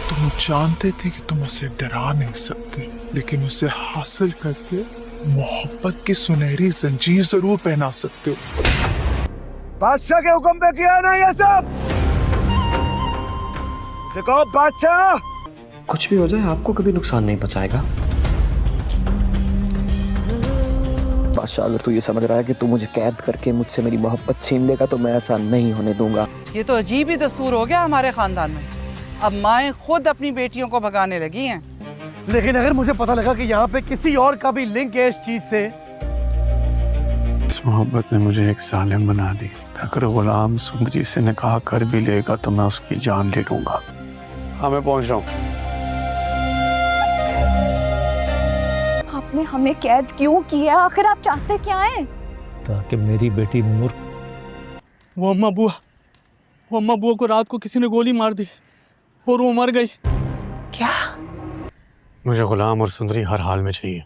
तुम जानते थे कि तुम उसे डरा नहीं सकते, लेकिन उसे हासिल करके मोहब्बत की सुनहरी जंजीर जरूर पहना सकते हो। बादशाह के हुक्म पे किया ना ये सब। उसे कहो बादशाह। कुछ भी हो जाए आपको कभी नुकसान नहीं पहुंचाएगा। बादशाह, अगर तू ये समझ रहा है कि तू मुझे कैद करके मुझसे मेरी मोहब्बत छीन लेगा तो मैं ऐसा नहीं होने दूंगा। ये तो अजीब ही दस्तूर हो गया हमारे खानदान में। अब माएँ खुद अपनी बेटियों को भगाने लगी हैं। लेकिन अगर मुझे पता लगा कि यहाँ पे किसी और का भी लिंक है इस चीज से। इस मोहब्बत ने मुझे एक जालिम बना दी। अगर गुलाम सुंदरी से निकाह कर भी लेगा तो मैं उसकी जान ले लूंगा। हाँ, मैं पहुंच रहा हूँ। आपने हमें कैद क्यों किया? आखिर आप चाहते क्या हैं? ताकि मेरी बेटी नूर। वो अम्मा बुआ को रात को किसी ने गोली मार दी और वो मर गई। क्या? मुझे गुलाम और सुंदरी हर हाल में चाहिए,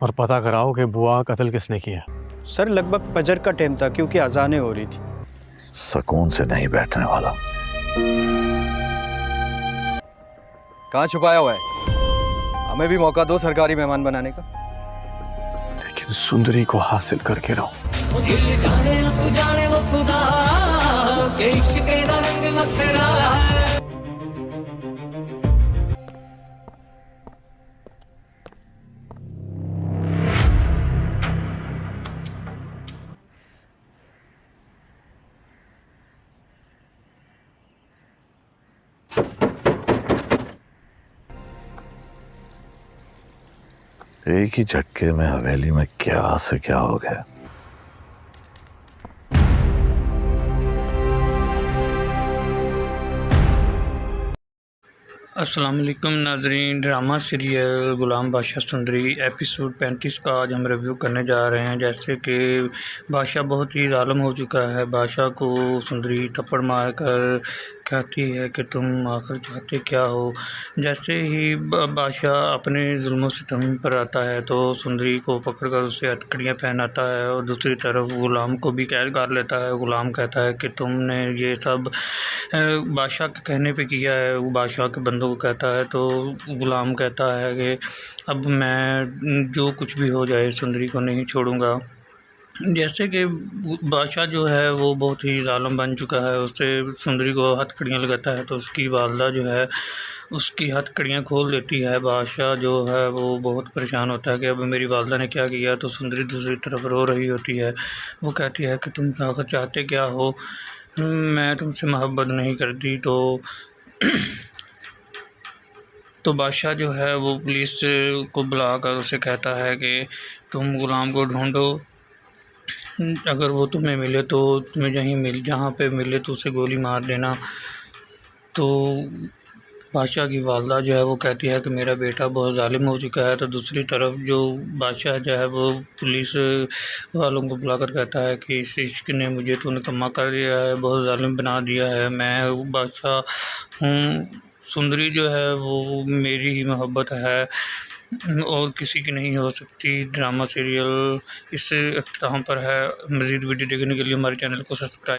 और पता कराओ कि बुआ का कत्ल किसने किया। सर लगभग फजर का टाइम था क्योंकि अजानें हो रही थी। सुकून से नहीं बैठने वाला। कहाँ छुपाया हुआ है? हमें भी मौका दो सरकारी मेहमान बनाने का। लेकिन सुंदरी को हासिल करके रहो। एक ही झटके में हवेली में क्या से क्या हो गया। अस्सलाम वालेकुम नाज़रीन, ड्रामा सीरियल गुलाम बादशाह सुंदरी एपिसोड 35 का आज हम रिव्यू करने जा रहे हैं। जैसे कि बादशाह बहुत ही ज़ालिम हो चुका है। बादशाह को सुंदरी थप्पड़ मार कर कहती है कि तुम आखिर चाहते क्या हो। जैसे ही बादशाह अपने जुल्म सितम पर आता है तो सुंदरी को पकड़कर उसे हथकड़ियाँ पहनाता है और दूसरी तरफ गुलाम को भी कैद कर लेता है। गुलाम कहता है कि तुमने ये सब बादशाह के कहने पे किया है। वो बादशाह के बंदों को कहता है तो गुलाम कहता है कि अब मैं जो कुछ भी हो जाए सुंदरी को नहीं छोड़ूंगा। जैसे कि बादशाह जो है वो बहुत ही ज़ालिम बन चुका है। उससे सुंदरी को हथकड़ियाँ लगाता है तो उसकी वालदा जो है उसकी हथकड़ियाँ खोल देती है। बादशाह जो है वो बहुत परेशान होता है कि अब मेरी वालदा ने क्या किया। तो सुंदरी दूसरी तरफ रो रही होती है। वो कहती है कि तुम आखिर चाहते क्या हो, मैं तुमसे मोहब्बत नहीं करती। तो बादशाह जो है वो पुलिस को बुलाकर उसे कहता है कि तुम गुलाम को ढूंढो, अगर वो तुम्हें मिले तो तुम्हें जहाँ पे मिले तो उसे गोली मार देना। तो बादशाह की वालदा जो है वो कहती है कि मेरा बेटा बहुत ज़ालिम हो चुका है। तो दूसरी तरफ जो बादशाह जो है वो पुलिस वालों को बुलाकर कहता है कि इस इश्क ने मुझे तो निकम्मा कर दिया है, बहुत ज़ालिम बना दिया है। मैं बादशाह हूँ, सुंदरी जो है वो मेरी ही मोहब्बत है और किसी की नहीं हो सकती। ड्रामा सीरियल इस अख्ताम पर है। मज़ीद वीडियो देखने के लिए हमारे चैनल को सब्सक्राइब